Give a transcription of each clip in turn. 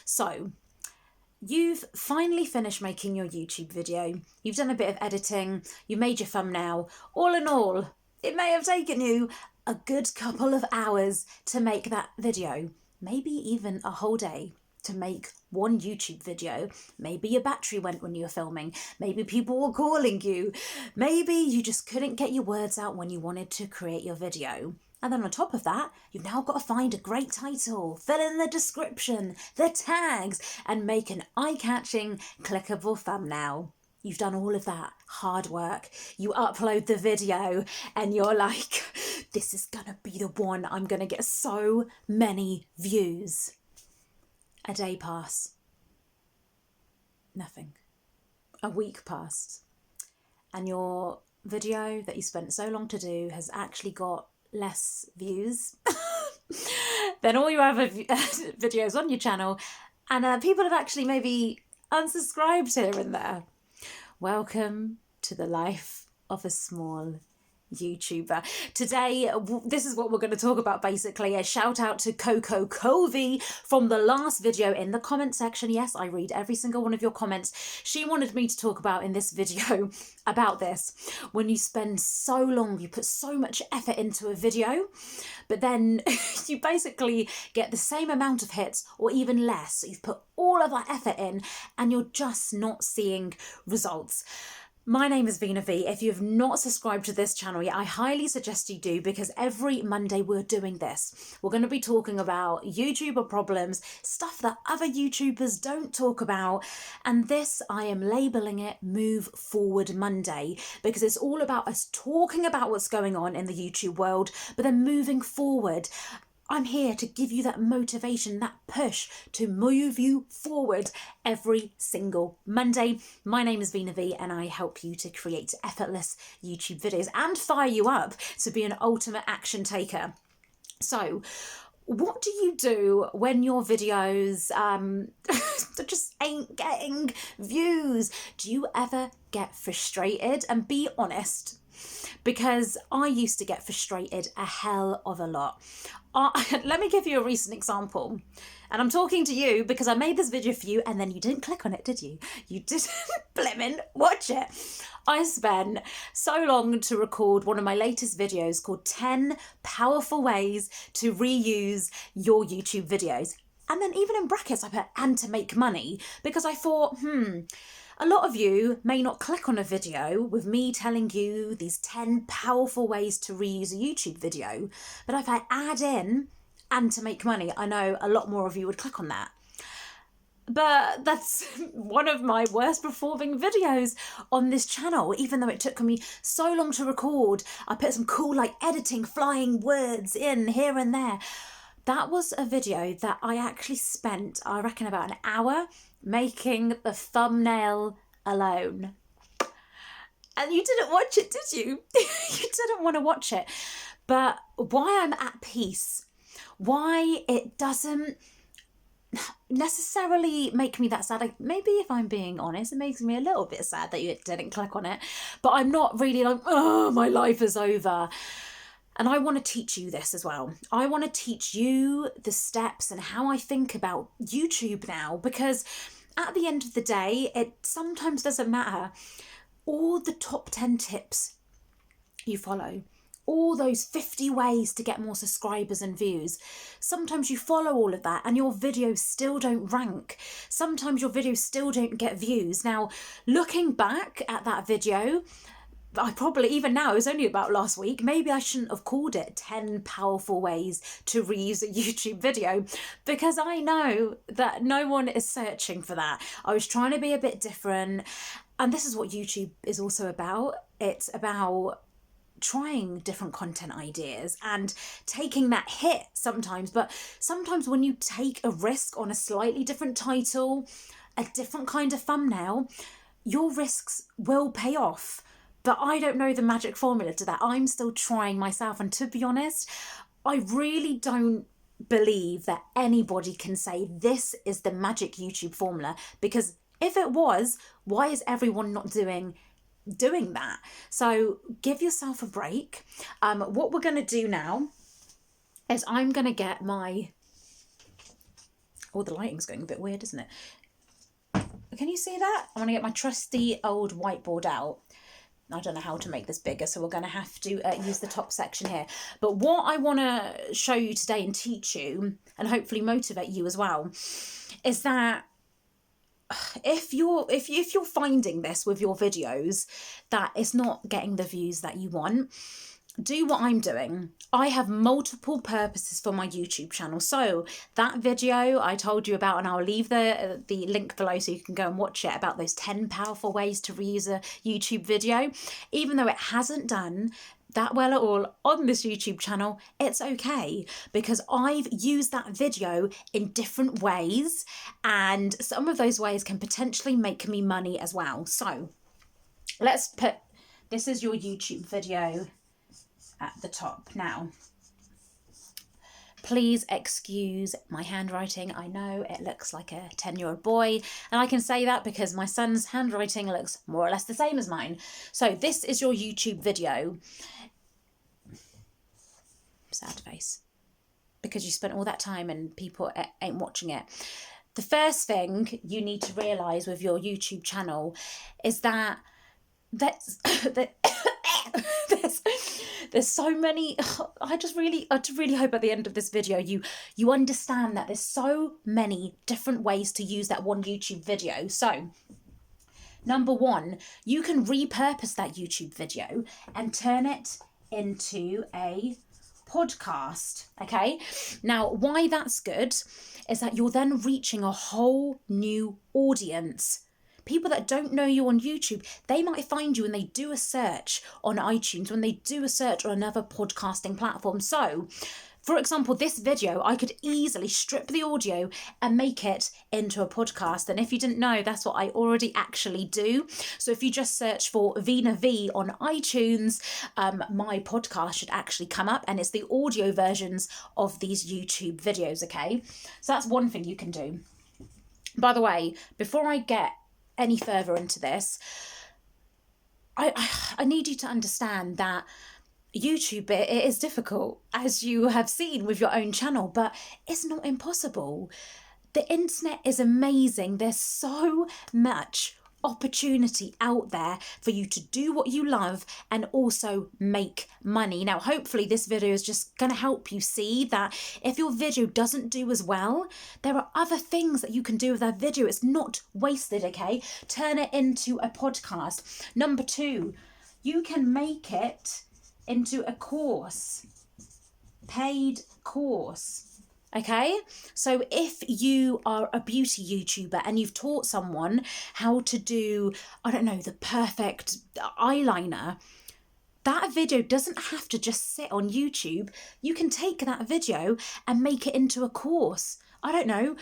So, you've finally finished making your YouTube video. You've done a bit of editing, you made your thumbnail. All in all, it may have taken you a good couple of hours to make that video, maybe even a whole day to make one YouTube video. Maybe your battery went when you were filming, maybe people were calling you, maybe you just couldn't get your words out when you wanted to create your video. And then on top of that, you've now got to find a great title, fill in the description, the tags, and make an eye-catching, clickable thumbnail. You've done all of that hard work. You upload the video and you're like, this is gonna be the one. I'm gonna get so many views. A day passed. Nothing. A week passed. And your video that you spent so long to do has actually got less views than all your other videos on your channel, and people have actually maybe unsubscribed here and there. Welcome to the life of a small YouTuber. Today, this is what we're going to talk about basically. A shout out to Coco Covey from the last video in the comment section. Yes, I read every single one of your comments. She wanted me to talk about in this video about this. When you spend so long, you put so much effort into a video, but then you basically get the same amount of hits or even less. So you've put all of that effort in and you're just not seeing results. My name is Veena V. If you have not subscribed to this channel yet, I highly suggest you do, because every Monday we're doing this. We're going to be talking about YouTuber problems, stuff that other YouTubers don't talk about. And this, I am labelling it Move Forward Monday, because it's all about us talking about what's going on in the YouTube world, but then moving forward. I'm here to give you that motivation, that push to move you forward every single Monday. My name is Veena V and I help you to create effortless YouTube videos and fire you up to be an ultimate action taker. So, what do you do when your videos just ain't getting views? Do you ever get frustrated? And be honest, because I used to get frustrated a hell of a lot. Let me give you a recent example. And I'm talking to you because I made this video for you and then you didn't click on it, did you? You didn't blimmin' watch it. I spent so long to record one of my latest videos called 10 Powerful Ways to Reuse Your YouTube Videos. And then even in brackets I put "and to make money," because I thought, a lot of you may not click on a video with me telling you these 10 powerful ways to reuse a YouTube video. But if I add in "and to make money," I know a lot more of you would click on that. But that's one of my worst performing videos on this channel, even though it took me so long to record. I put some cool editing, flying words in here and there. That was a video that I actually spent, I reckon, about an hour making the thumbnail alone. And you didn't watch it, did you? You didn't want to watch it. But why I'm at peace, why it doesn't necessarily make me that sad. Maybe if I'm being honest, it makes me a little bit sad that you didn't click on it. But I'm not really like, oh, my life is over. And I want to teach you this as well. I want to teach you the steps and how I think about YouTube now, because at the end of the day, it sometimes doesn't matter all the top 10 tips you follow, all those 50 ways to get more subscribers and views. Sometimes you follow all of that and your videos still don't rank. Sometimes your videos still don't get views. Now, looking back at that video, I probably, even now, it was only about last week, maybe I shouldn't have called it 10 powerful ways to reuse a YouTube video, because I know that no one is searching for that. I was trying to be a bit different, and this is what YouTube is also about. It's about trying different content ideas and taking that hit sometimes, but sometimes when you take a risk on a slightly different title, a different kind of thumbnail, your risks will pay off. But I don't know the magic formula to that. I'm still trying myself. And to be honest, I really don't believe that anybody can say this is the magic YouTube formula, because if it was, why is everyone not doing that? So give yourself a break. What we're going to do now is I'm going to get my Oh, the lighting's going a bit weird, isn't it? Can you see that? I'm going to get my trusty old whiteboard out. I don't know how to make this bigger, so we're going to have to use the top section here. But what I want to show you today and teach you, and hopefully motivate you as well, is that if you're finding this with your videos that it's not getting the views that you want, do what I'm doing. I have multiple purposes for my YouTube channel. So that video I told you about, and I'll leave the link below so you can go and watch it, about those 10 powerful ways to reuse a YouTube video. Even though it hasn't done that well at all on this YouTube channel, it's okay, because I've used that video in different ways, and some of those ways can potentially make me money as well. So let's put, this is your YouTube video at the top. Now, please excuse my handwriting. I know it looks like a 10-year-old boy, and I can say that because my son's handwriting looks more or less the same as mine. So this is your YouTube video. Sad face, because you spent all that time and people ain't watching it. The first thing you need to realise with your YouTube channel is that there's so many. I just really hope at the end of this video you understand that there's so many different ways to use that one YouTube video. So number one, you can repurpose that YouTube video and turn it into a podcast. Okay, now why that's good is that you're then reaching a whole new audience. People that don't know you on YouTube, they might find you when they do a search on iTunes, when they do a search on another podcasting platform. So, for example, this video, I could easily strip the audio and make it into a podcast. And if you didn't know, that's what I already actually do. So if you just search for Veena V on iTunes, my podcast should actually come up, and it's the audio versions of these YouTube videos, okay? So that's one thing you can do. By the way, before I get any further into this, I need you to understand that YouTube, it is difficult, as you have seen with your own channel, but it's not impossible. The internet is amazing. There's so much opportunity out there for you to do what you love and also make money. Now, hopefully this video is just going to help you see that if your video doesn't do as well, there are other things that you can do with that video. It's not wasted, okay? Turn it into a podcast. Number two, you can make it into a course, paid course. Okay, so if you are a beauty YouTuber and you've taught someone how to do, I don't know, the perfect eyeliner, that video doesn't have to just sit on YouTube. You can take that video and make it into a course. I don't know,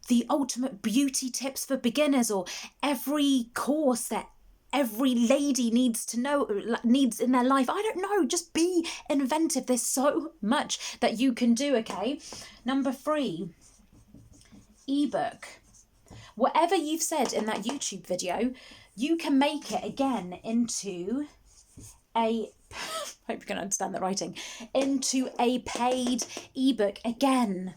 the ultimate beauty tips for beginners, or every course that every lady needs in their life. I don't know, just be inventive. There's so much that you can do, okay? Number three, ebook. Whatever you've said in that YouTube video, you can make it again into a, hope you can understand the writing, into a paid ebook again.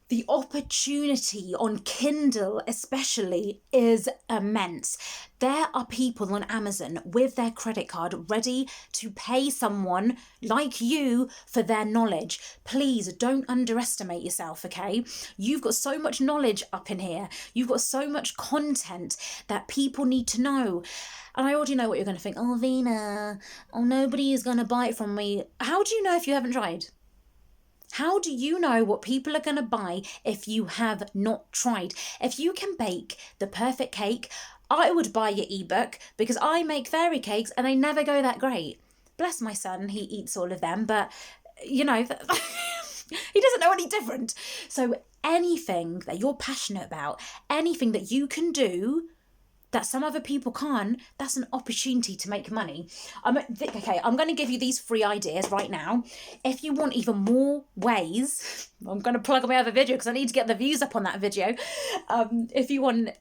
The opportunity on Kindle especially is immense. There are people on Amazon with their credit card ready to pay someone like you for their knowledge. Please don't underestimate yourself, okay? You've got so much knowledge up in here. You've got so much content that people need to know. And I already know what you're going to think. Oh, Veena, oh, nobody is going to buy it from me. How do you know if you haven't tried? How do you know what people are going to buy if you have not tried? If you can bake the perfect cake, I would buy your ebook, because I make fairy cakes and they never go that great. Bless my son, he eats all of them, but you know, he doesn't know any different. So anything that you're passionate about, anything that you can do that some other people can't, that's an opportunity to make money. Okay, I'm going to give you these 3 ideas right now. If you want even more ways, I'm going to plug my other video because I need to get the views up on that video. If you want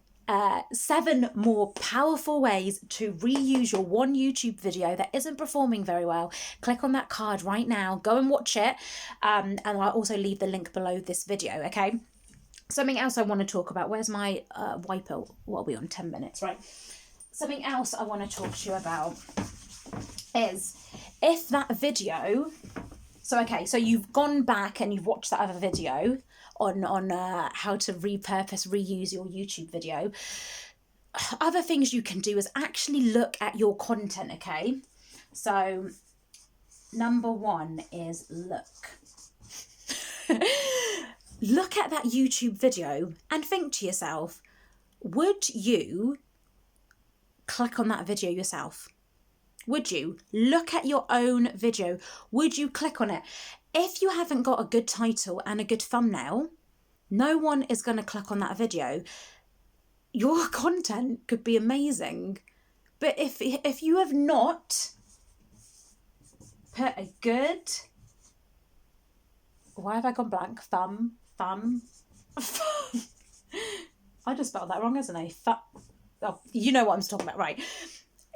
7 more powerful ways to reuse your one YouTube video that isn't performing very well, click on that card right now, go and watch it, and I'll also leave the link below this video, okay? Something else I want to talk about. Where's my wiper? What are we on? 10 minutes, right? Something else I want to talk to you about is if that video... So, okay, so you've gone back and you've watched that other video on how to repurpose, reuse your YouTube video. Other things you can do is actually look at your content, okay? So, number one is look. Look at that YouTube video and think to yourself, would you click on that video yourself? Would you? Look at your own video. Would you click on it? If you haven't got a good title and a good thumbnail, no one is going to click on that video. Your content could be amazing, but if you have not put a good... Why have I gone blank? Thumb. I just spelled that wrong, isn't I? Oh, you know what I'm talking about, right?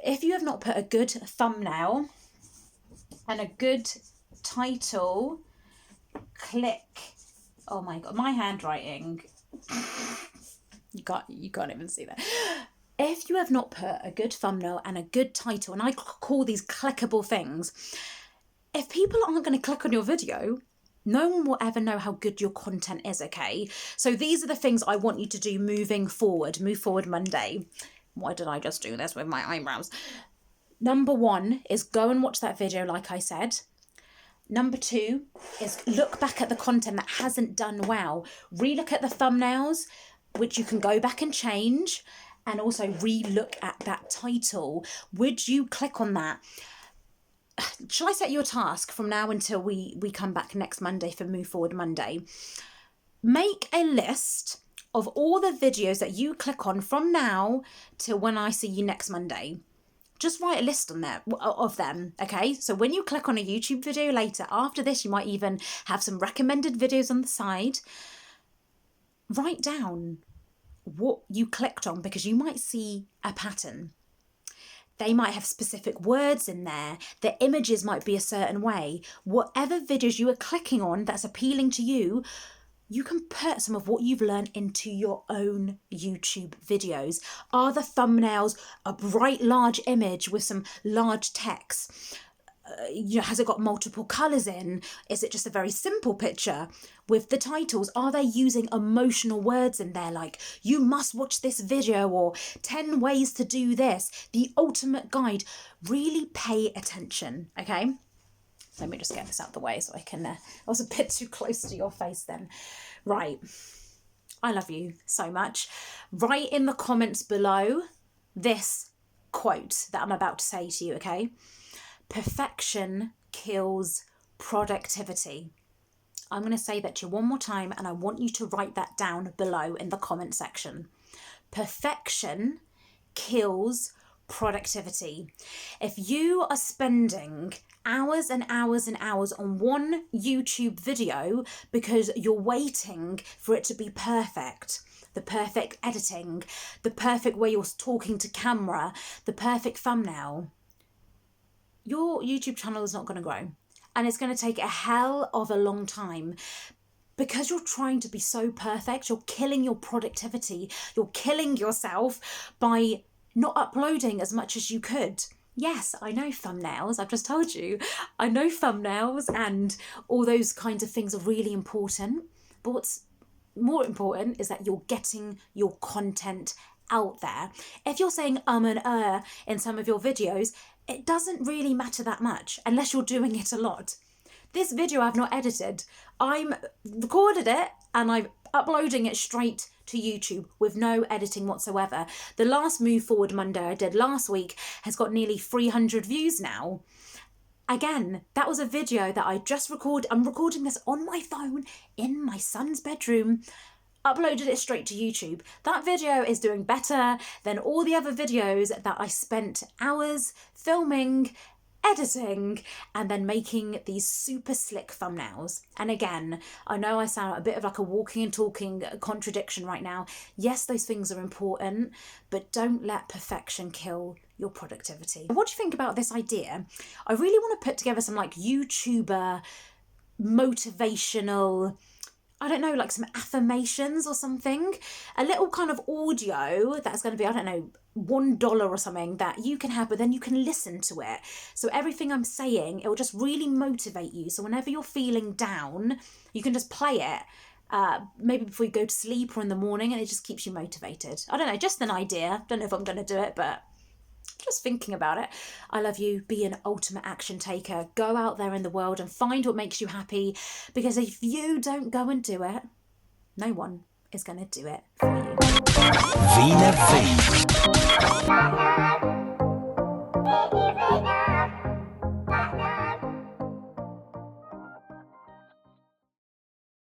If you have not put a good thumbnail and a good title, click. Oh my God, my handwriting. You can't even see that. If you have not put a good thumbnail and a good title, and I call these clickable things, if people aren't going to click on your video, no one will ever know how good your content is, okay? So these are the things I want you to do moving forward. Move forward Monday. Why did I just do this with my eyebrows? Number one is go and watch that video, like I said. Number two is look back at the content that hasn't done well. Relook at the thumbnails, which you can go back and change, and also re-look at that title. Would you click on that? Shall I set you a task from now until we come back next Monday for Move Forward Monday? Make a list of all the videos that you click on from now till when I see you next Monday. Just write a list on there of them, okay? So when you click on a YouTube video later, after this, you might even have some recommended videos on the side. Write down what you clicked on because you might see a pattern. They might have specific words in there. The images might be a certain way. Whatever videos you are clicking on that's appealing to you, you can put some of what you've learned into your own YouTube videos. Are the thumbnails a bright, large image with some large text? Has it got multiple colours in? Is it just a very simple picture? With the titles, are they using emotional words in there like, you must watch this video, or 10 ways to do this, the ultimate guide? Really pay attention, okay? Let me just get this out of the way so I can... I was a bit too close to your face then. Right. I love you so much. Write in the comments below this quote that I'm about to say to you, okay? Perfection kills productivity. I'm going to say that to you one more time, and I want you to write that down below in the comment section. Perfection kills productivity. If you are spending hours and hours and hours on one YouTube video because you're waiting for it to be perfect, the perfect editing, the perfect way you're talking to camera, the perfect thumbnail, your YouTube channel is not going to grow. And it's going to take a hell of a long time. Because you're trying to be so perfect, you're killing your productivity. You're killing yourself by not uploading as much as you could. Yes, I know thumbnails. I've just told you. I know thumbnails and all those kinds of things are really important. But what's more important is that you're getting your content out there. If you're saying and in some of your videos, it doesn't really matter that much unless you're doing it a lot. This video I've not edited. I'm recorded it and I'm uploading it straight to YouTube with no editing whatsoever. The last Move Forward Monday I did last week has got nearly 300 views now. Again, that was a video that I just recorded. I'm recording this on my phone in my son's bedroom. Uploaded it straight to YouTube. That video is doing better than all the other videos that I spent hours filming, editing, and then making these super slick thumbnails. And again, I know I sound a bit of like a walking and talking contradiction right now. Yes, those things are important, but don't let perfection kill your productivity. What do you think about this idea? I really want to put together some like YouTuber motivational, I don't know, like some affirmations or something, a little kind of audio that's going to be, I don't know, $1 or something that you can have, but then you can listen to it. So everything I'm saying, it will just really motivate you. So whenever you're feeling down, you can just play it. Maybe before you go to sleep or in the morning, and it just keeps you motivated. I don't know, just an idea. Don't know if I'm going to do it, but just thinking about it. I love you. Be an ultimate action taker. Go out there in the world and find what makes you happy, because if you don't go and do it, no one is going to do it for you. Veena V.